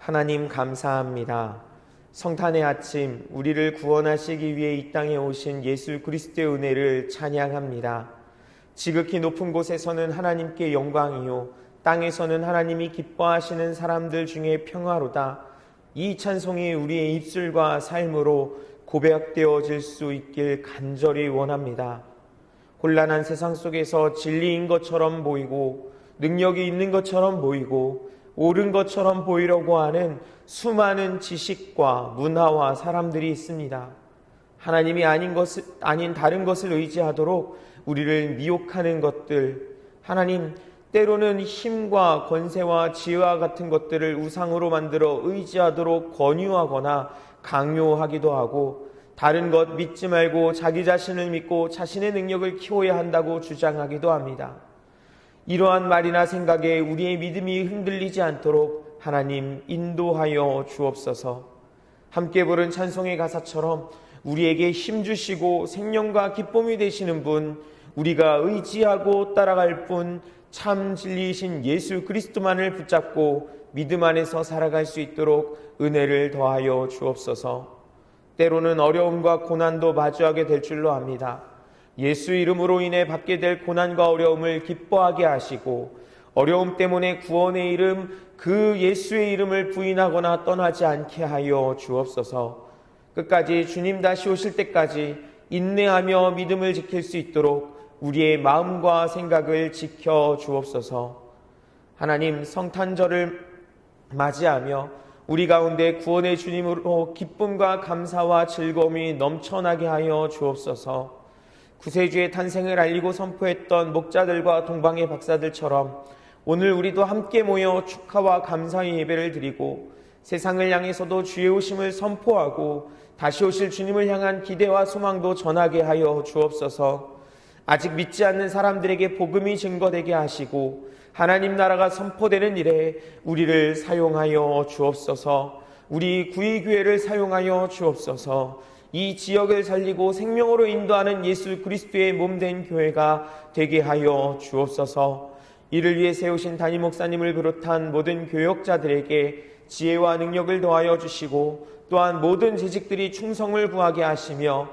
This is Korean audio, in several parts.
하나님 감사합니다. 성탄의 아침, 우리를 구원하시기 위해 이 땅에 오신 예수 그리스도의 은혜를 찬양합니다. 지극히 높은 곳에서는 하나님께 영광이요, 땅에서는 하나님이 기뻐하시는 사람들 중에 평화로다. 이 찬송이 우리의 입술과 삶으로 고백되어질 수 있길 간절히 원합니다. 혼란한 세상 속에서 진리인 것처럼 보이고 능력이 있는 것처럼 보이고 옳은 것처럼 보이려고 하는 수많은 지식과 문화와 사람들이 있습니다. 하나님이 아닌 다른 것을 의지하도록 우리를 미혹하는 것들, 하나님, 때로는 힘과 권세와 지혜와 같은 것들을 우상으로 만들어 의지하도록 권유하거나 강요하기도 하고, 다른 것 믿지 말고 자기 자신을 믿고 자신의 능력을 키워야 한다고 주장하기도 합니다. 이러한 말이나 생각에 우리의 믿음이 흔들리지 않도록 하나님 인도하여 주옵소서. 함께 부른 찬송의 가사처럼 우리에게 힘주시고 생명과 기쁨이 되시는 분, 우리가 의지하고 따라갈 분, 참 진리이신 예수 그리스도만을 붙잡고 믿음 안에서 살아갈 수 있도록 은혜를 더하여 주옵소서. 때로는 어려움과 고난도 마주하게 될 줄로 압니다. 예수 이름으로 인해 받게 될 고난과 어려움을 기뻐하게 하시고, 어려움 때문에 구원의 이름, 그 예수의 이름을 부인하거나 떠나지 않게 하여 주옵소서. 끝까지 주님 다시 오실 때까지 인내하며 믿음을 지킬 수 있도록 우리의 마음과 생각을 지켜 주옵소서. 하나님, 성탄절을 맞이하며 우리 가운데 구원의 주님으로 기쁨과 감사와 즐거움이 넘쳐나게 하여 주옵소서. 구세주의 탄생을 알리고 선포했던 목자들과 동방의 박사들처럼 오늘 우리도 함께 모여 축하와 감사의 예배를 드리고 세상을 향해서도 주의 오심을 선포하고 다시 오실 주님을 향한 기대와 소망도 전하게 하여 주옵소서. 아직 믿지 않는 사람들에게 복음이 증거되게 하시고 하나님 나라가 선포되는 일에 우리를 사용하여 주옵소서. 우리 구의교회를 사용하여 주옵소서. 이 지역을 살리고 생명으로 인도하는 예수 그리스도의 몸된 교회가 되게 하여 주옵소서. 이를 위해 세우신 담임 목사님을 비롯한 모든 교역자들에게 지혜와 능력을 더하여 주시고, 또한 모든 재직들이 충성을 구하게 하시며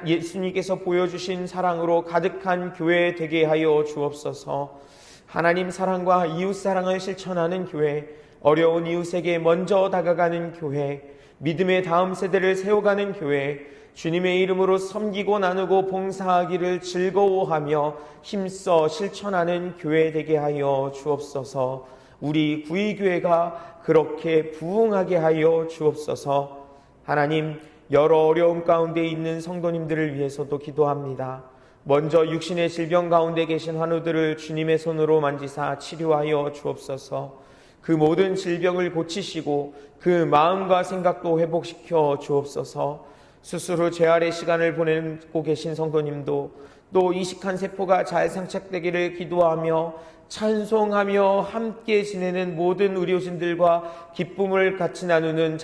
예수님께서 보여주신 사랑으로 가득한 교회 되게 하여 주옵소서. 하나님 사랑과 이웃 사랑을 실천하는 교회, 어려운 이웃에게 먼저 다가가는 교회, 믿음의 다음 세대를 세워가는 교회, 주님의 이름으로 섬기고 나누고 봉사하기를 즐거워하며 힘써 실천하는 교회 되게 하여 주옵소서. 우리 구의교회가 그렇게 부흥하게 하여 주옵소서. 하나님, 여러 어려움 가운데 있는 성도님들을 위해서도 기도합니다. 먼저 육신의 질병 가운데 계신 환우들을 주님의 손으로 만지사 치료하여 주옵소서. 그 모든 질병을 고치시고 그 마음과 생각도 회복시켜 주옵소서. 수술 후 재활의 시간을 보내고 계신 성도님도 또 이식한 세포가 잘 상착되기를 기도하며 찬송하며 함께 지내는 모든 의료진들과 기쁨을 같이 나누는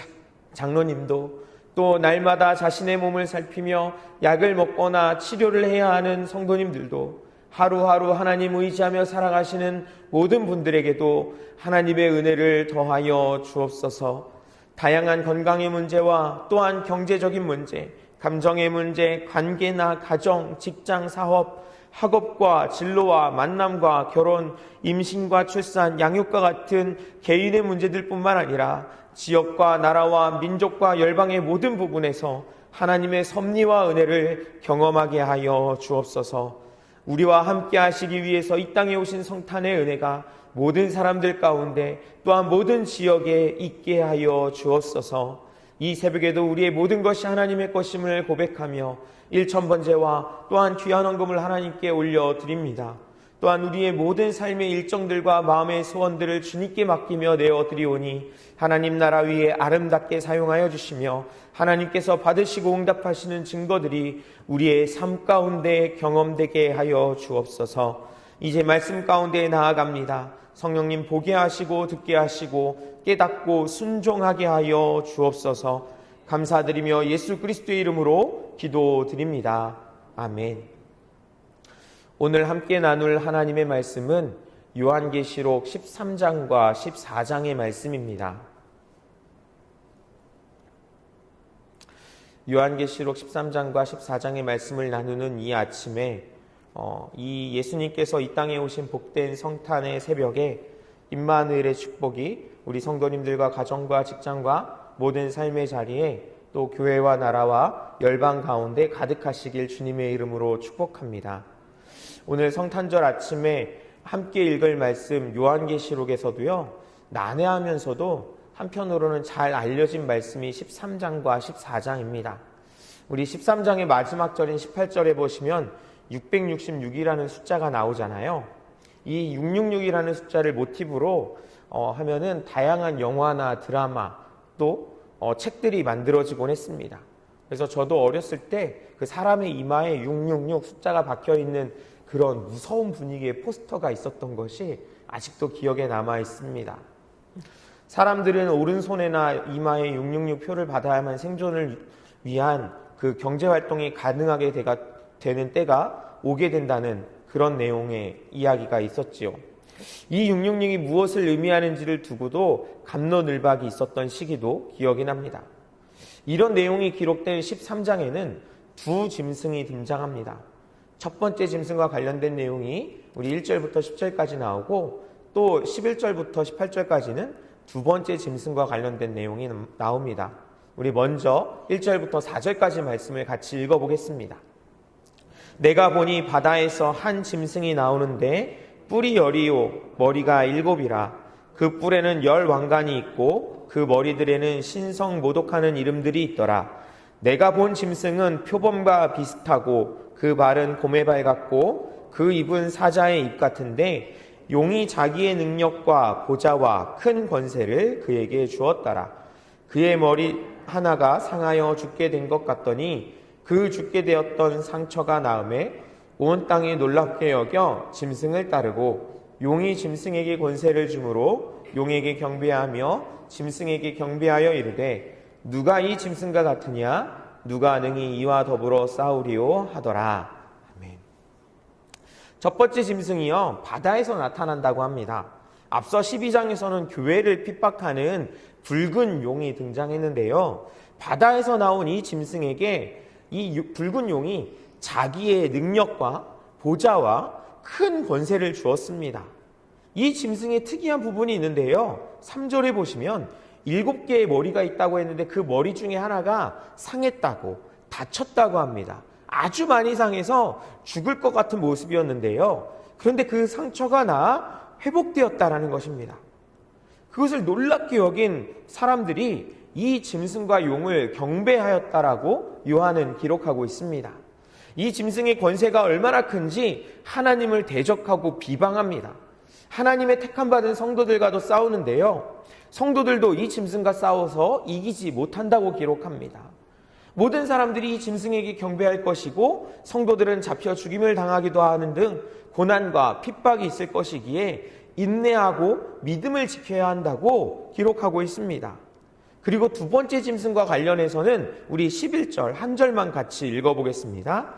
장로님도, 또 날마다 자신의 몸을 살피며 약을 먹거나 치료를 해야 하는 성도님들도, 하루하루 하나님 의지하며 살아가시는 모든 분들에게도 하나님의 은혜를 더하여 주옵소서. 다양한 건강의 문제와 또한 경제적인 문제, 감정의 문제, 관계나 가정, 직장, 사업, 학업과 진로와 만남과 결혼, 임신과 출산, 양육과 같은 개인의 문제들뿐만 아니라 지역과 나라와 민족과 열방의 모든 부분에서 하나님의 섭리와 은혜를 경험하게 하여 주옵소서. 우리와 함께 하시기 위해서 이 땅에 오신 성탄의 은혜가 모든 사람들 가운데 또한 모든 지역에 있게 하여 주옵소서. 이 새벽에도 우리의 모든 것이 하나님의 것임을 고백하며 1000번제와 또한 귀한 헌금을 하나님께 올려드립니다. 또한 우리의 모든 삶의 일정들과 마음의 소원들을 주님께 맡기며 내어드리오니 하나님 나라 위에 아름답게 사용하여 주시며 하나님께서 받으시고 응답하시는 증거들이 우리의 삶 가운데 경험되게 하여 주옵소서. 이제 말씀 가운데 나아갑니다. 성령님 보게 하시고 듣게 하시고 깨닫고 순종하게 하여 주옵소서. 감사드리며 예수 그리스도의 이름으로 기도드립니다. 아멘. 오늘 함께 나눌 하나님의 말씀은 요한계시록 13장과 14장의 말씀입니다. 요한계시록 13장과 14장의 말씀을 나누는 이 아침에 이 예수님께서 이 땅에 오신 복된 성탄의 새벽에 임마누엘의 축복이 우리 성도님들과 가정과 직장과 모든 삶의 자리에 또 교회와 나라와 열방 가운데 가득하시길 주님의 이름으로 축복합니다. 오늘 성탄절 아침에 함께 읽을 말씀 요한계시록에서도요, 난해하면서도 한편으로는 잘 알려진 말씀이 13장과 14장입니다. 우리 13장의 마지막 절인 18절에 보시면 666이라는 숫자가 나오잖아요. 이 666이라는 숫자를 모티브로 하면은 다양한 영화나 드라마 또 책들이 만들어지곤 했습니다. 그래서 저도 어렸을 때 그 사람의 이마에 666 숫자가 박혀있는 그런 무서운 분위기의 포스터가 있었던 것이 아직도 기억에 남아 있습니다. 사람들은 오른손에나 이마에 666 표를 받아야만 생존을 위한 그 경제활동이 가능하게 되는 때가 오게 된다는 그런 내용의 이야기가 있었지요. 이 666이 무엇을 의미하는지를 두고도 갑론을박이 있었던 시기도 기억이 납니다. 이런 내용이 기록된 13장에는 두 짐승이 등장합니다. 첫 번째 짐승과 관련된 내용이 우리 1절부터 10절까지 나오고 또 11절부터 18절까지는 두 번째 짐승과 관련된 내용이 나옵니다. 우리 먼저 1절부터 4절까지 말씀을 같이 읽어보겠습니다. 내가 보니 바다에서 한 짐승이 나오는데 뿔이 10이요 머리가 7이라. 그 뿔에는 10 왕관이 있고 그 머리들에는 신성 모독하는 이름들이 있더라. 내가 본 짐승은 표범과 비슷하고 그 발은 곰의 발 같고 그 입은 사자의 입 같은데 용이 자기의 능력과 보좌와 큰 권세를 그에게 주었더라. 그의 머리 하나가 상하여 죽게 된 것 같더니 그 죽게 되었던 상처가 나음에 온 땅이 놀랍게 여겨 짐승을 따르고 용이 짐승에게 권세를 주므로 용에게 경배하며 짐승에게 경배하여 이르되 누가 이 짐승과 같으냐 누가 능히 이와 더불어 싸우리요 하더라. 아멘. 첫 번째 짐승이요 바다에서 나타난다고 합니다. 앞서 12장에서는 교회를 핍박하는 붉은 용이 등장했는데요, 바다에서 나온 이 짐승에게 이 붉은 용이 자기의 능력과 보좌와 큰 권세를 주었습니다. 이 짐승의 특이한 부분이 있는데요, 3절에 보시면 7개의 머리가 있다고 했는데 그 머리 중에 하나가 상했다고, 다쳤다고 합니다. 아주 많이 상해서 죽을 것 같은 모습이었는데요, 그런데 그 상처가 나아 회복되었다라는 것입니다. 그것을 놀랍게 여긴 사람들이 이 짐승과 용을 경배하였다라고 요한은 기록하고 있습니다. 이 짐승의 권세가 얼마나 큰지 하나님을 대적하고 비방합니다. 하나님의 택함받은 성도들과도 싸우는데요, 성도들도 이 짐승과 싸워서 이기지 못한다고 기록합니다. 모든 사람들이 이 짐승에게 경배할 것이고 성도들은 잡혀 죽임을 당하기도 하는 등 고난과 핍박이 있을 것이기에 인내하고 믿음을 지켜야 한다고 기록하고 있습니다. 그리고 두 번째 짐승과 관련해서는 우리 11절 한 절만 같이 읽어보겠습니다.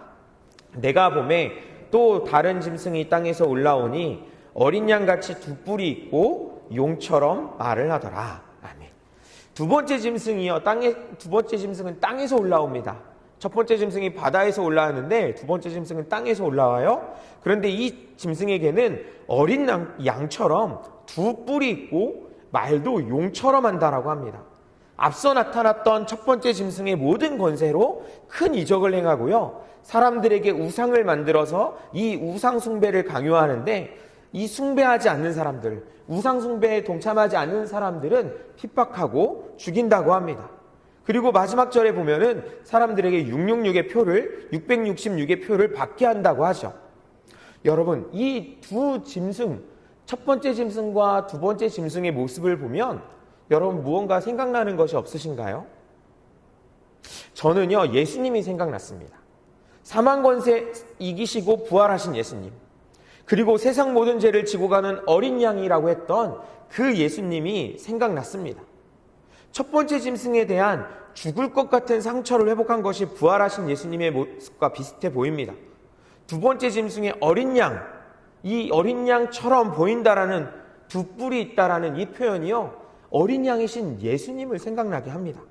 내가 보매 또 다른 짐승이 땅에서 올라오니 어린 양같이 두 뿔이 있고 용처럼 말을 하더라. 아멘. 두 번째 짐승은 땅에서 올라옵니다. 첫 번째 짐승이 바다에서 올라왔는데 두 번째 짐승은 땅에서 올라와요. 그런데 이 짐승에게는 어린 양처럼 두 뿔이 있고 말도 용처럼 한다라고 합니다. 앞서 나타났던 첫 번째 짐승의 모든 권세로 큰 이적을 행하고요, 사람들에게 우상을 만들어서 이 우상 숭배를 강요하는데 이 숭배하지 않는 사람들, 우상 숭배에 동참하지 않는 사람들은 핍박하고 죽인다고 합니다. 그리고 마지막 절에 보면은 사람들에게 666의 표를 받게 한다고 하죠. 여러분, 이 두 짐승, 첫 번째 짐승과 두 번째 짐승의 모습을 보면 여러분 무언가 생각나는 것이 없으신가요? 저는요, 예수님이 생각났습니다. 사망 권세 이기시고 부활하신 예수님, 그리고 세상 모든 죄를 지고 가는 어린 양이라고 했던 그 예수님이 생각났습니다. 첫 번째 짐승에 대한 죽을 것 같은 상처를 회복한 것이 부활하신 예수님의 모습과 비슷해 보입니다. 두 번째 짐승의 어린 양, 이 어린 양처럼 보인다라는, 두 뿔이 있다라는 이 표현이요, 어린 양이신 예수님을 생각나게 합니다.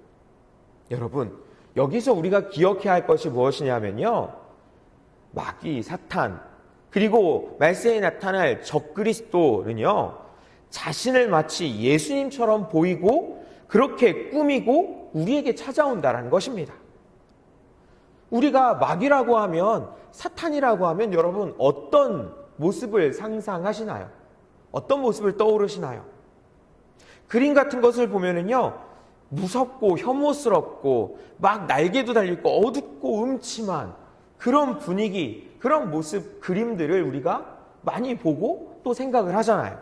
여러분, 여기서 우리가 기억해야 할 것이 무엇이냐면요, 마귀, 사탄, 그리고 말세에 나타날 적그리스도는요, 자신을 마치 예수님처럼 보이고 그렇게 꾸미고 우리에게 찾아온다는 것입니다. 우리가 마귀라고 하면, 사탄이라고 하면 여러분 어떤 모습을 상상하시나요? 어떤 모습을 떠오르시나요? 그림 같은 것을 보면은요, 무섭고 혐오스럽고 막 날개도 달려있고 어둡고 음침한 그런 분위기, 그런 모습, 그림들을 우리가 많이 보고 또 생각을 하잖아요.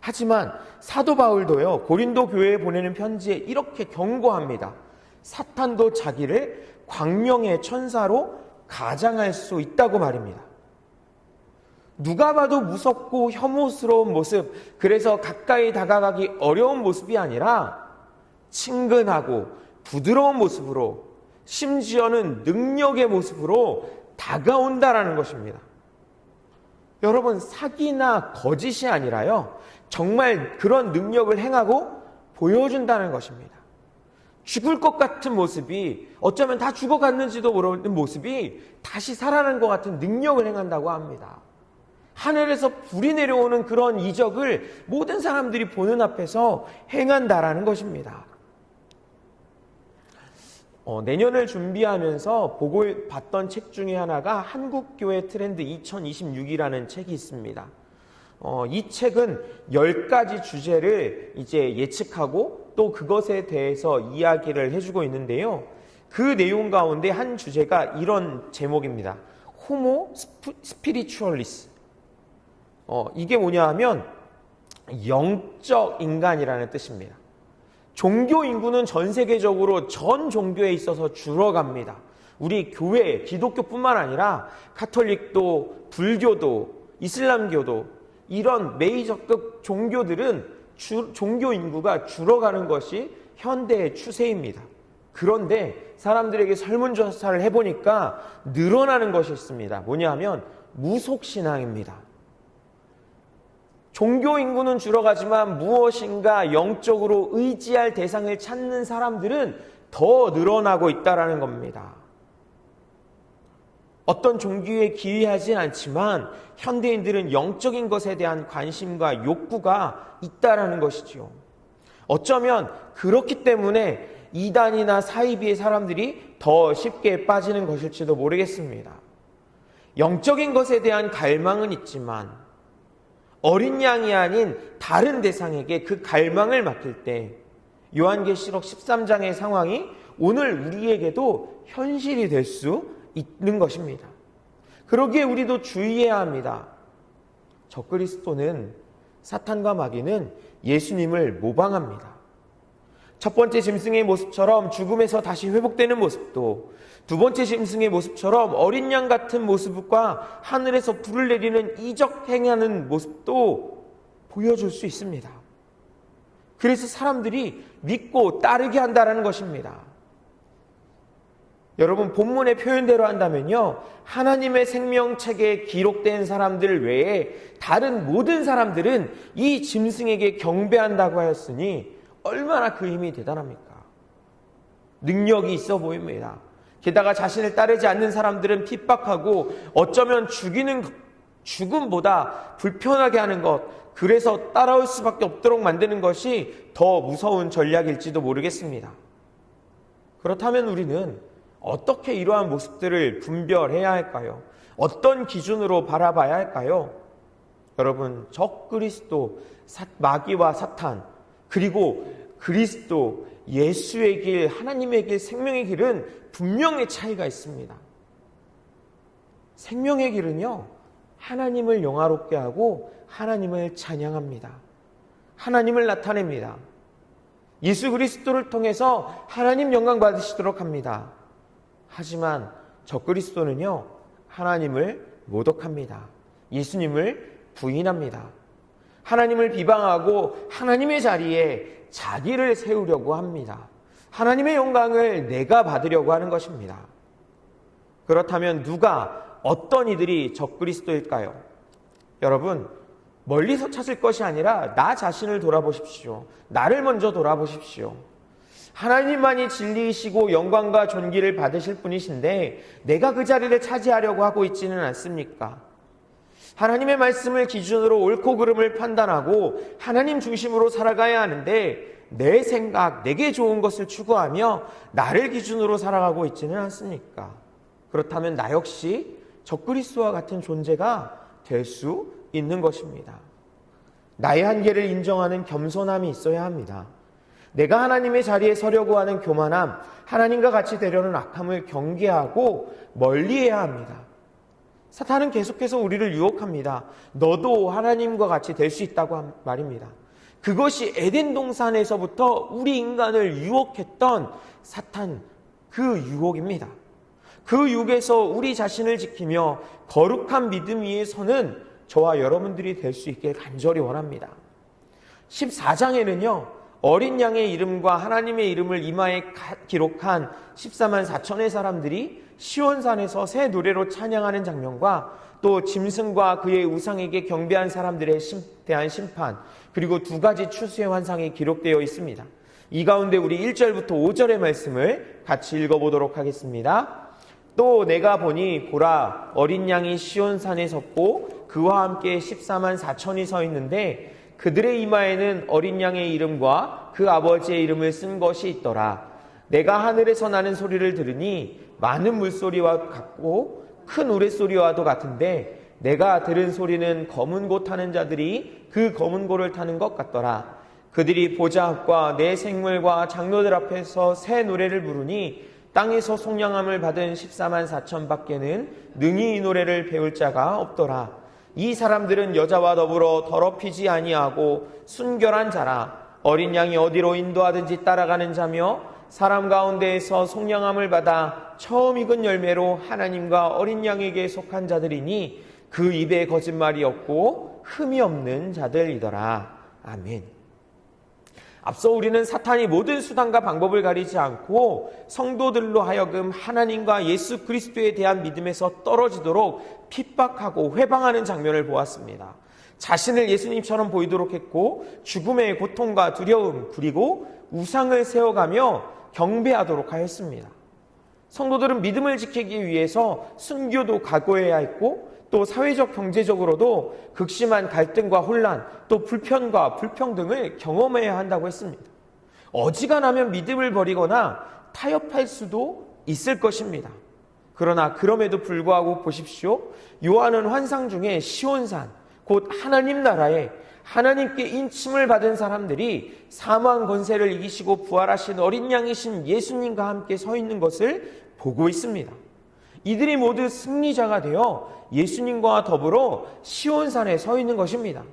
하지만 사도 바울도요, 고린도 교회에 보내는 편지에 이렇게 경고합니다. 사탄도 자기를 광명의 천사로 가장할 수 있다고 말입니다. 누가 봐도 무섭고 혐오스러운 모습, 그래서 가까이 다가가기 어려운 모습이 아니라 친근하고 부드러운 모습으로, 심지어는 능력의 모습으로 다가온다라는 것입니다. 여러분, 사기나 거짓이 아니라요, 정말 그런 능력을 행하고 보여준다는 것입니다. 죽을 것 같은 모습이, 어쩌면 다 죽어갔는지도 모르는 모습이 다시 살아난 것 같은 능력을 행한다고 합니다. 하늘에서 불이 내려오는 그런 이적을 모든 사람들이 보는 앞에서 행한다라는 것입니다. 내년을 준비하면서 보고 봤던 책 중에 하나가 한국교회 트렌드 2026이라는 책이 있습니다. 이 책은 10가지 주제를 이제 예측하고 또 그것에 대해서 이야기를 해주고 있는데요. 그 내용 가운데 한 주제가 이런 제목입니다. 호모 스피리추얼리스. 이게 뭐냐 하면 영적 인간이라는 뜻입니다. 종교 인구는 전 세계적으로 전 종교에 있어서 줄어갑니다. 우리 교회, 기독교뿐만 아니라 가톨릭도, 불교도, 이슬람교도, 이런 메이저급 종교들은 종교 인구가 줄어가는 것이 현대의 추세입니다. 그런데 사람들에게 설문조사를 해보니까 늘어나는 것이 있습니다. 뭐냐 하면 무속신앙입니다. 종교 인구는 줄어가지만 무엇인가 영적으로 의지할 대상을 찾는 사람들은 더 늘어나고 있다는 겁니다. 어떤 종교에 기이하진 않지만 현대인들은 영적인 것에 대한 관심과 욕구가 있다는 것이지요. 어쩌면 그렇기 때문에 이단이나 사이비의 사람들이 더 쉽게 빠지는 것일지도 모르겠습니다. 영적인 것에 대한 갈망은 있지만 어린 양이 아닌 다른 대상에게 그 갈망을 맡길 때 요한계시록 13장의 상황이 오늘 우리에게도 현실이 될 수 있는 것입니다. 그러기에 우리도 주의해야 합니다. 적그리스도는, 사탄과 마귀는 예수님을 모방합니다. 첫 번째 짐승의 모습처럼 죽음에서 다시 회복되는 모습도, 두 번째 짐승의 모습처럼 어린 양 같은 모습과 하늘에서 불을 내리는 이적 행하는 모습도 보여줄 수 있습니다. 그래서 사람들이 믿고 따르게 한다는 것입니다. 여러분, 본문의 표현대로 한다면요, 하나님의 생명책에 기록된 사람들 외에 다른 모든 사람들은 이 짐승에게 경배한다고 하였으니 얼마나 그 힘이 대단합니까? 능력이 있어 보입니다. 게다가 자신을 따르지 않는 사람들은 핍박하고 어쩌면 죽음보다 불편하게 하는 것, 그래서 따라올 수밖에 없도록 만드는 것이 더 무서운 전략일지도 모르겠습니다. 그렇다면 우리는 어떻게 이러한 모습들을 분별해야 할까요? 어떤 기준으로 바라봐야 할까요? 여러분, 적그리스도, 마귀와 사탄, 그리고 그리스도, 예수의 길, 하나님의 길, 생명의 길은 분명히 차이가 있습니다. 생명의 길은요, 하나님을 영화롭게 하고 하나님을 찬양합니다. 하나님을 나타냅니다. 예수 그리스도를 통해서 하나님 영광 받으시도록 합니다. 하지만 적그리스도는요, 하나님을 모독합니다. 예수님을 부인합니다. 하나님을 비방하고 하나님의 자리에 자기를 세우려고 합니다. 하나님의 영광을 내가 받으려고 하는 것입니다. 그렇다면 누가, 어떤 이들이 적그리스도일까요? 여러분, 멀리서 찾을 것이 아니라 나 자신을 돌아보십시오. 나를 먼저 돌아보십시오. 하나님만이 진리이시고 영광과 존귀를 받으실 분이신데 내가 그 자리를 차지하려고 하고 있지는 않습니까? 하나님의 말씀을 기준으로 옳고 그름을 판단하고 하나님 중심으로 살아가야 하는데 내 생각, 내게 좋은 것을 추구하며 나를 기준으로 살아가고 있지는 않습니까? 그렇다면 나 역시 적그리스도와 같은 존재가 될 수 있는 것입니다. 나의 한계를 인정하는 겸손함이 있어야 합니다. 내가 하나님의 자리에 서려고 하는 교만함, 하나님과 같이 되려는 악함을 경계하고 멀리해야 합니다. 사탄은 계속해서 우리를 유혹합니다. 너도 하나님과 같이 될 수 있다고 말입니다. 그것이 에덴 동산에서부터 우리 인간을 유혹했던 사탄, 그 유혹입니다. 그 유혹에서 우리 자신을 지키며 거룩한 믿음 위에 서는 저와 여러분들이 될 수 있길 간절히 원합니다. 14장에는요 어린 양의 이름과 하나님의 이름을 이마에 기록한 14만 4천의 사람들이 시온산에서 새 노래로 찬양하는 장면과 또 짐승과 그의 우상에게 경배한 사람들에 대한 심판, 그리고 두 가지 추수의 환상이 기록되어 있습니다. 이 가운데 우리 1절부터 5절의 말씀을 같이 읽어보도록 하겠습니다. 또 내가 보니 보라, 어린 양이 시온산에 섰고 그와 함께 14만 4천이 서 있는데 그들의 이마에는 어린 양의 이름과 그 아버지의 이름을 쓴 것이 있더라. 내가 하늘에서 나는 소리를 들으니 많은 물소리와 같고 큰 우레소리와도 같은데 내가 들은 소리는 검은 고 타는 자들이 그 검은 고를 타는 것 같더라. 그들이 보좌과 내 생물과 장로들 앞에서 새 노래를 부르니 땅에서 속량함을 받은 14만 4천 밖에는 능히 이 노래를 배울 자가 없더라. 이 사람들은 여자와 더불어 더럽히지 아니하고 순결한 자라. 어린 양이 어디로 인도하든지 따라가는 자며 사람 가운데에서 속량함을 받아 처음 익은 열매로 하나님과 어린 양에게 속한 자들이니 그 입에 거짓말이 없고 흠이 없는 자들이더라. 아멘. 앞서 우리는 사탄이 모든 수단과 방법을 가리지 않고 성도들로 하여금 하나님과 예수 그리스도에 대한 믿음에서 떨어지도록 핍박하고 회방하는 장면을 보았습니다. 자신을 예수님처럼 보이도록 했고 죽음의 고통과 두려움 그리고 우상을 세워가며 경배하도록 하였습니다. 성도들은 믿음을 지키기 위해서 순교도 각오해야 했고 또 사회적 경제적으로도 극심한 갈등과 혼란 또 불편과 불평등을 경험해야 한다고 했습니다. 어지간하면 믿음을 버리거나 타협할 수도 있을 것입니다. 그러나 그럼에도 불구하고 보십시오. 요한은 환상 중에 시온산 곧 하나님 나라에 하나님께 인침을 받은 사람들이 사망 권세를 이기시고 부활하신 어린 양이신 예수님과 함께 서 있는 것을 보고 있습니다. 이들이 모두 승리자가 되어 예수님과 더불어 시온산에 서 있는 것입니다.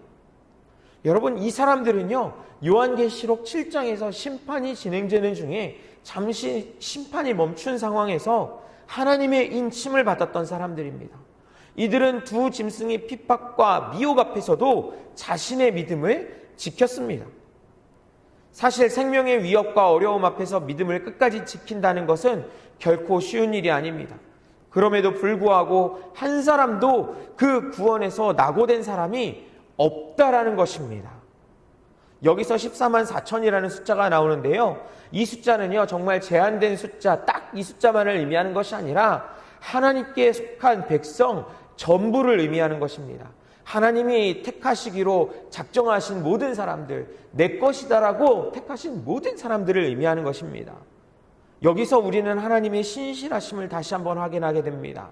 여러분, 이 사람들은요 요한계시록 7장에서 심판이 진행되는 중에 잠시 심판이 멈춘 상황에서 하나님의 인침을 받았던 사람들입니다. 이들은 두 짐승의 핍박과 미혹 앞에서도 자신의 믿음을 지켰습니다. 사실 생명의 위협과 어려움 앞에서 믿음을 끝까지 지킨다는 것은 결코 쉬운 일이 아닙니다. 그럼에도 불구하고 한 사람도 그 구원에서 낙오된 사람이 없다라는 것입니다. 여기서 14만 4천이라는 숫자가 나오는데요. 이 숫자는요 정말 제한된 숫자, 딱 이 숫자만을 의미하는 것이 아니라 하나님께 속한 백성 전부를 의미하는 것입니다. 하나님이 택하시기로 작정하신 모든 사람들, 내 것이다라고 택하신 모든 사람들을 의미하는 것입니다. 여기서 우리는 하나님의 신실하심을 다시 한번 확인하게 됩니다.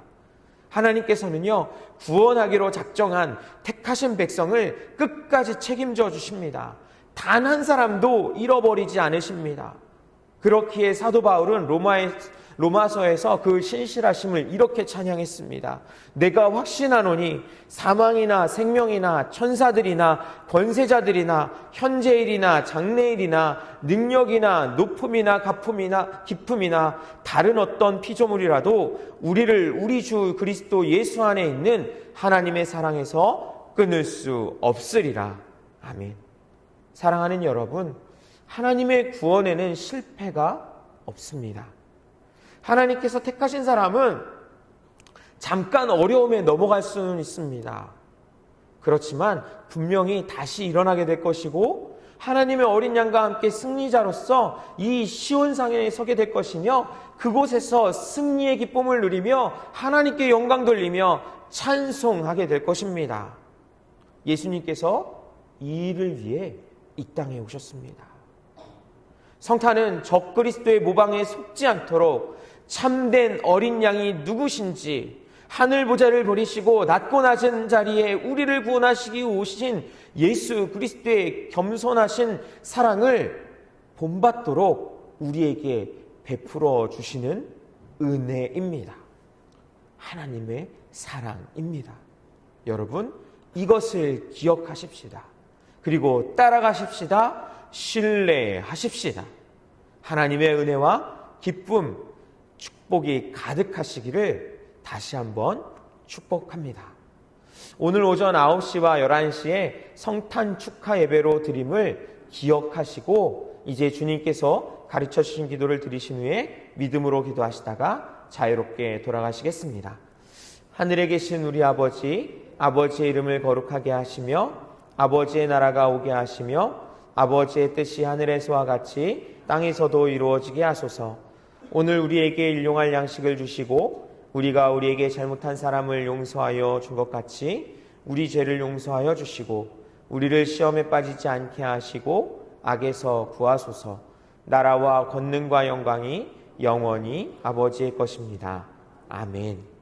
하나님께서는요 구원하기로 작정한 택하신 백성을 끝까지 책임져 주십니다. 단 한 사람도 잃어버리지 않으십니다. 그렇기에 사도 바울은 로마서에서 그 신실하심을 이렇게 찬양했습니다. 내가 확신하노니 사망이나 생명이나 천사들이나 권세자들이나 현재일이나 장래일이나 능력이나 높음이나 기품이나 다른 어떤 피조물이라도 우리를 우리 주 그리스도 예수 안에 있는 하나님의 사랑에서 끊을 수 없으리라. 아멘. 사랑하는 여러분, 하나님의 구원에는 실패가 없습니다. 하나님께서 택하신 사람은 잠깐 어려움에 넘어갈 수는 있습니다. 그렇지만 분명히 다시 일어나게 될 것이고 하나님의 어린 양과 함께 승리자로서 이 시온상에 서게 될 것이며 그곳에서 승리의 기쁨을 누리며 하나님께 영광 돌리며 찬송하게 될 것입니다. 예수님께서 이 일을 위해 이 땅에 오셨습니다. 성탄은 적그리스도의 모방에 속지 않도록 참된 어린 양이 누구신지, 하늘 보좌를 버리시고 낮고 낮은 자리에 우리를 구원하시기 오신 예수 그리스도의 겸손하신 사랑을 본받도록 우리에게 베풀어 주시는 은혜입니다. 하나님의 사랑입니다. 여러분, 이것을 기억하십시다. 그리고 따라가십시다. 신뢰하십시다. 하나님의 은혜와 기쁨, 축복이 가득하시기를 다시 한번 축복합니다. 오늘 오전 9시와 11시에 성탄 축하 예배로 드림을 기억하시고 이제 주님께서 가르쳐 주신 기도를 드리신 후에 믿음으로 기도하시다가 자유롭게 돌아가시겠습니다. 하늘에 계신 우리 아버지, 아버지의 이름을 거룩하게 하시며 아버지의 나라가 오게 하시며 아버지의 뜻이 하늘에서와 같이 땅에서도 이루어지게 하소서. 오늘 우리에게 일용할 양식을 주시고 우리가 우리에게 잘못한 사람을 용서하여 준 것 같이 우리 죄를 용서하여 주시고 우리를 시험에 빠지지 않게 하시고 악에서 구하소서. 나라와 권능과 영광이 영원히 아버지의 것입니다. 아멘.